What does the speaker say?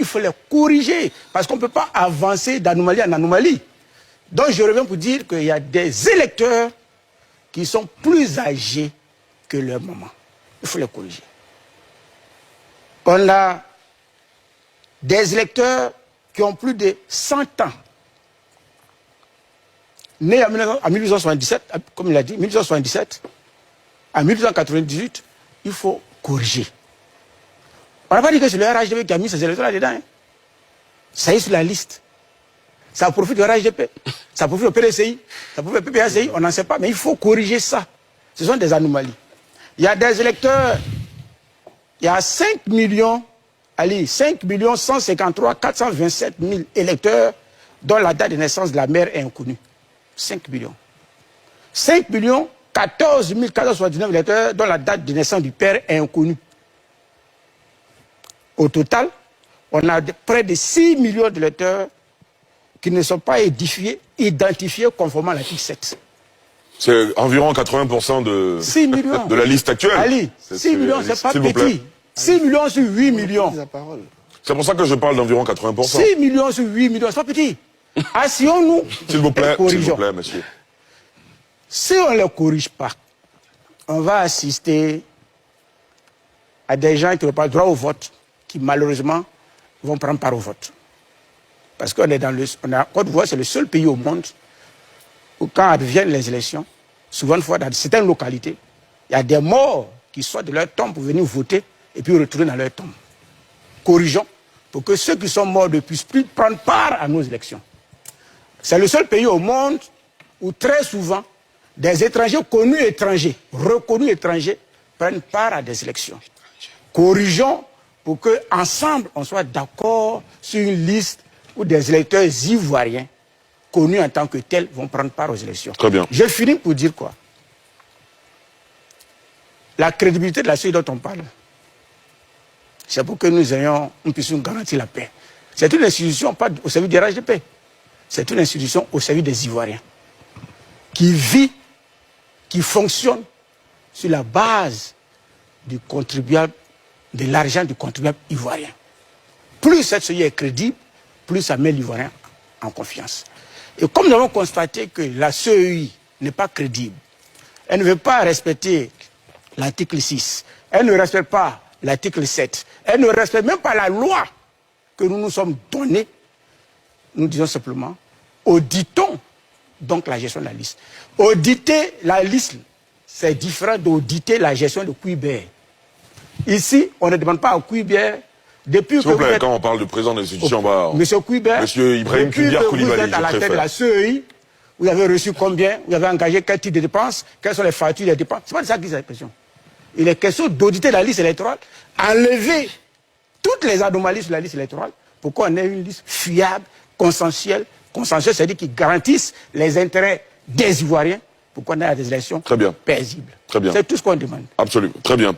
faut les corriger. Parce qu'on ne peut pas avancer d'anomalie en anomalie. Donc je reviens pour dire qu'il y a des électeurs qui sont plus âgés que leur maman. Il faut les corriger. On a des électeurs qui ont plus de 100 ans. Nés en 1877, comme il a dit, 1877, à 1898, il faut corriger. On n'a pas dit que c'est le RHDP qui a mis ces électeurs là-dedans. Hein. Ça y est sur la liste. Ça profite du RHDP, ça profite au PDCI, ça profite au PPACI, on n'en sait pas, mais il faut corriger ça. Ce sont des anomalies. Il y a des électeurs, il y a 5 millions, allez, 5 153 427 000 électeurs dont la date de naissance de la mère est inconnue. 5 millions. 5 14 479 électeurs dont la date de naissance du père est inconnue. Au total, on a près de 6 millions d'électeurs qui ne sont pas identifiés conformément à l'article 7. C'est environ 80% de la liste actuelle. Ali, 6 millions, c'est pas petit. 6 millions sur 8 millions. C'est pour ça que je parle d'environ 80%. 6 millions sur 8 millions, c'est pas petit. Asseyons-nous. S'il vous plaît, monsieur. Si on ne les corrige pas, on va assister à des gens qui n'ont pas droit au vote, qui malheureusement vont prendre part au vote. Parce qu'on est dans le... Côte d'Ivoire, c'est le seul pays au monde où quand viennent les élections, souvent une fois dans certaines localités, il y a des morts qui sortent de leur tombe pour venir voter et puis retourner dans leur tombe. Corrigeons pour que ceux qui sont morts ne puissent plus prendre part à nos élections. C'est le seul pays au monde où très souvent des étrangers connus étrangers, reconnus étrangers, prennent part à des élections. Corrigeons pour qu'ensemble on soit d'accord sur une liste où des électeurs ivoiriens connus en tant que tels vont prendre part aux élections. Très bien. Je finis pour dire quoi? La crédibilité de la CEI dont on parle, c'est pour que nous puissions garantir la paix. C'est une institution, pas au service du RHDP, c'est une institution au service des Ivoiriens, qui vit, qui fonctionne sur la base du contribuable, de l'argent du contribuable ivoirien. Plus cette CEI est crédible, plus ça met l'Ivoirien en confiance. Et comme nous avons constaté que la CEI n'est pas crédible, elle ne veut pas respecter l'article 6, elle ne respecte pas l'article 7, elle ne respecte même pas la loi que nous nous sommes donnée, nous disons simplement, auditons donc la gestion de la liste. Auditer la liste, c'est différent d'auditer la gestion de Quibert. Ici, on ne demande pas à Quibert, depuis que vous êtes... Quand on parle de président de l'institution, Monsieur Quibert, Monsieur Ibrahim Kudiar Koulibaly, vous êtes à la tête de la CEI, vous avez reçu combien, vous avez engagé quel type de dépenses, quelles sont les factures des dépenses. C'est pas de ça qu'il est question. Il est question d'auditer la liste électorale, enlever toutes les anomalies sur la liste électorale pour qu'on ait une liste fiable, consensuelle, c'est-à-dire qui garantisse les intérêts des Ivoiriens pour qu'on ait des élections paisibles. Très bien. C'est tout ce qu'on demande. Absolument. Très bien.